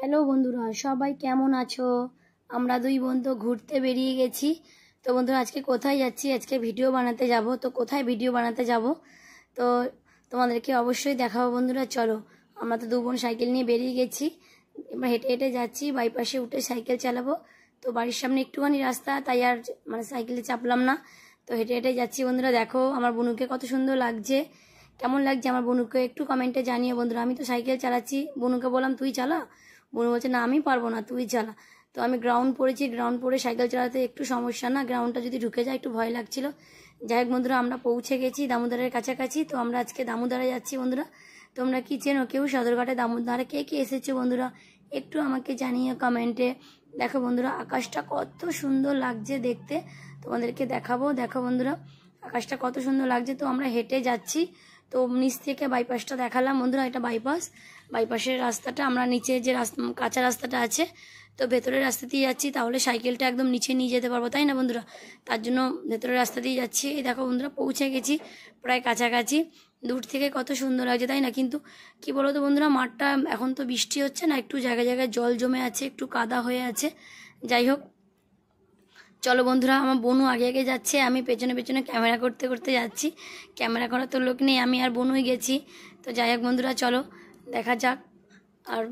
Hello বন্ধুরা, সবাই কেমন আছো? আমরা দুই বন্ধু ঘুরতে বেরিয়ে গেছি। তো বন্ধুরা, আজকে কোথায় যাচ্ছি? আজকে ভিডিও বানাতে যাব। তো কোথায় ভিডিও বানাতে যাব তো তোমাদেরকে অবশ্যই দেখাবো বন্ধুরা। চলো, আমরা তো দু বোন সাইকেল নিয়ে বেরিয়ে গেছি। এবার হেঁটে হেঁটে যাচ্ছি, বাইপাসে উঠে সাইকেল চালাবো। তো বাড়ির সামনে একটুখানি রাস্তা, তাই আর সাইকেলে চাপলাম না। তো হেঁটে হেঁটে যাচ্ছি বন্ধুরা। দেখো আমার বোনুকে কত সুন্দর লাগছে। কেমন লাগছে আমার বোনুকে একটু কমেন্টে জানিয়ে বন্ধুরা। আমি তো সাইকেল চালাচ্ছি, বোনুকে বললাম তুই চালা। বোন বলছে না আমি পারবো না, তুই চালা। তো আমি গ্রাউন্ড পড়েছি, গ্রাউন্ড পড়ে সাইকেল চালাতে একটু সমস্যা না, গ্রাউন্ডটা যদি ঢুকে যায় একটু ভয় লাগছিল। যাই হোক বন্ধুরা, আমরা পৌঁছে গেছি দামোদরের কাছাকাছি। তো আমরা আজকে দামোদরে যাচ্ছি বন্ধুরা। তোমরা কি চেনো কেউ সদরঘাটে দামোদরে? কে কে এসেছো বন্ধুরা একটু আমাকে জানিয়ে কমেন্টে। দেখো বন্ধুরা, আকাশটা কত সুন্দর লাগছে দেখতে, তোমাদেরকে দেখাবো। দেখো বন্ধুরা, আকাশটা কত সুন্দর লাগছে। তো আমরা হেঁটে যাচ্ছি। তো নিচ থেকে বাইপাসটা দেখালাম বন্ধুরা, এটা বাইপাসের রাস্তাটা। আমরা নিচে যে কাঁচা রাস্তাটা আছে, তো ভেতরের রাস্তা দিয়ে যাচ্ছি, তাহলে সাইকেলটা একদম নিচে নিয়ে যেতে পারবো, তাই না বন্ধুরা? তার জন্য ভেতরের রাস্তা দিয়ে যাচ্ছি। এই দেখো বন্ধুরা, পৌঁছে গেছি প্রায় কাছাকাছি। দূর থেকে কত সুন্দর লাগছে, তাই না? কিন্তু কি বলো তো বন্ধুরা, মাঠটা এখন তো বৃষ্টি হচ্ছে না, একটু জায়গায় জায়গায় জল জমে আছে, একটু কাদা হয়ে আছে। যাই হোক, চলো বন্ধুরা, আমার বোনু আগে আগে যাচ্ছে, আমি পেছনে পেছনে ক্যামেরা করতে করতে যাচ্ছি। ক্যামেরা করার তো লোক নেই, আমি আর বোনুই গেছি। তো যাই হোক বন্ধুরা, চলো দেখা যাক। আর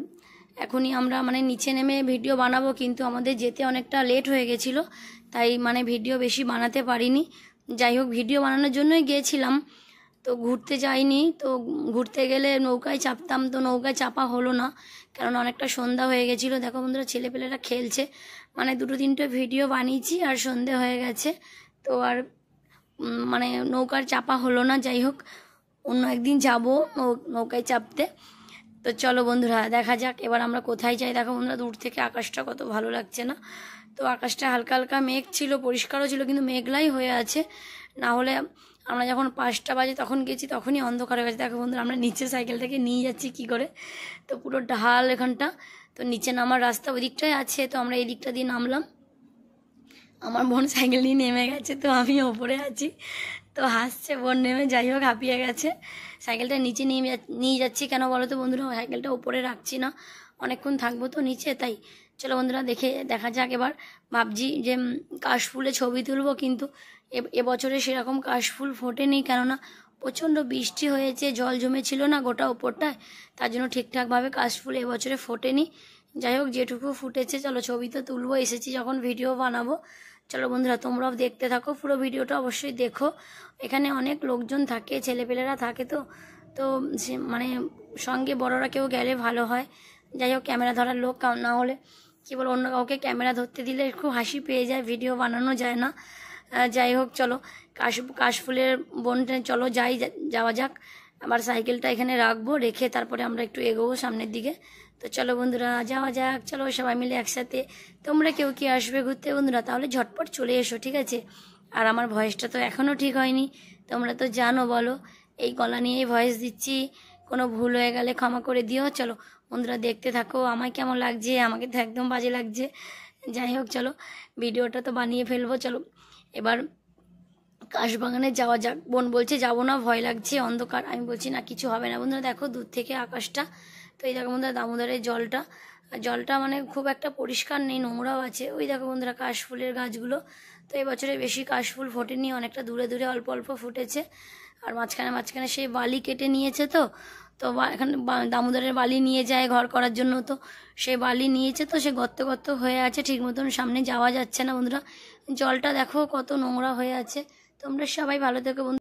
এখনই আমরা নিচে নেমে ভিডিও বানাবো, কিন্তু আমাদের যেতে অনেকটা লেট হয়ে গেছিলো, তাই ভিডিও বেশি বানাতে পারিনি। যাই হোক, ভিডিও বানানোর জন্যই গিয়েছিলাম, তো ঘুরতে যাইনি। তো ঘুরতে গেলে নৌকায় চাপতাম, তো নৌকায় চাপা হলো না, কারণ অনেকটা সন্ধ্যা হয়ে গেছিলো। দেখো বন্ধুরা, ছেলেপেলেরা খেলছে, দুটো তিনটে ভিডিও বানিয়েছি আর সন্ধে হয়ে গেছে। তো আর নৌকার চাপা হলো না। যাই হোক, অন্য একদিন যাবো নৌকায় চাপতে। তো চলো বন্ধুরা, দেখা যাক এবার আমরা কোথায় যাই। দেখো বন্ধুরা, দূর থেকে আকাশটা কত ভালো লাগছে না? তো আকাশটা হালকা হালকা মেঘ ছিল, পরিষ্কারও ছিল, কিন্তু মেঘলাই হয়ে আছে। না হলে আমরা যখন 5টা বাজে তখন গেছি, তখনই অন্ধকার হয়ে গেছে। দেখো বন্ধুরা, আমরা নিচে সাইকেলটাকে নিয়ে যাচ্ছি কি করে, তো পুরো ঢাল এখানটা। তো নিচে নামার রাস্তা ওই দিকটাই আছে, তো আমরা এই দিকটা দিয়ে নামলাম। আমার বোন সাইকেল নিয়ে নেমে গেছে, তো আমি ওপরে আছি, তো হাসছে বোন নেমে। যাই হোক, হাঁপিয়ে গেছে। সাইকেলটা নিচে নিয়ে যাচ্ছি কেন বলো তো বন্ধুরা, সাইকেলটা উপরে রাখছি না, অনেকক্ষণ থাকবো তো নিচে, তাই। চলো বন্ধুরা, দেখা যাক। এবার ভাবছি যে কাশফুলে ছবি তুলবো, কিন্তু এবছরে সেরকম কাশফুল ফোটেনি, কেননা প্রচণ্ড বৃষ্টি হয়েছে, জল জমেছিল না গোটা ওপরটায়, তার জন্য ঠিকঠাকভাবে কাশফুল এবছরে ফোটেনি। যাই হোক, যেটুকু ফুটেছে চলো ছবি তো তুলবো, এসেছি যখন ভিডিও বানাবো। চলো বন্ধুরা, তোমরাও দেখতে থাকো, পুরো ভিডিওটা অবশ্যই দেখো। এখানে অনেক লোকজন থাকে, ছেলেপেলেরা থাকে, তো তো সঙ্গে বড়রা কেউ গেলে ভালো হয়। যাই হোক, ক্যামেরা ধরার লোক না হলে কী বলো, অন্য কাউকে ক্যামেরা ধরতে দিলে খুব হাসি পেয়ে যায়, ভিডিও বানানো যায় না। যাই হোক, চলো কাশফুলের বনটা চলো যাওয়া যাক। আবার সাইকেলটা এখানে রাখবো, রেখে তারপরে আমরা একটু এগোবো সামনের দিকে। তো চলো বন্ধুরা, যাওয়া যাক। চলো সবাই মিলে একসাথে। তোমরা কেউ কি আসবে ঘুরতে বন্ধুরা, তাহলে ঝটপট চলে এসো, ঠিক আছে? আর আমার ভয়েসটা তো এখনও ঠিক হয়নি, তোমরা তো জানো, বলো এই গলা নিয়েই ভয়েস দিচ্ছি, কোনো ভুল হয়ে গেলে ক্ষমা করে দিও। চলো বন্ধুরা, দেখতে থাকো আমার কেমন লাগছে, আমাকে তো একদম বাজে লাগছে। যাই হোক, চলো ভিডিওটা তো বানিয়ে ফেলবো। চলো এবার কাশবাগানে যাওয়া যাক। বোন বলছে যাবো না, ভয় লাগছে, অন্ধকার। আমি বলছি না, কিছু হবে না। বন্ধুরা দেখো দূর থেকে আকাশটা, তো এই দেখো বন্ধুরা দামোদরের জলটা, জলটা খুব একটা পরিষ্কার নেই, নোংরাও আছে। ওই দেখো বন্ধুরা কাশফুলের গাছগুলো। তো এবছরে বেশি কাশফুল ফোটেনি, অনেকটা দূরে দূরে অল্প অল্প ফুটেছে। আর মাঝখানে মাঝখানে সেই বালি কেটে নিয়েছে, তো তো এখানে দামোদরের বালি নিয়ে যায় ঘর করার জন্য, তো সেই বালি নিয়েছে, তো সে গর্ত গর্ত হয়ে আছে, ঠিক মতন সামনে যাওয়া যাচ্ছে না বন্ধুরা। জলটা দেখো কত নোংরা হয়ে আছে। তোমরা সবাই ভালো থেকো বন্ধু।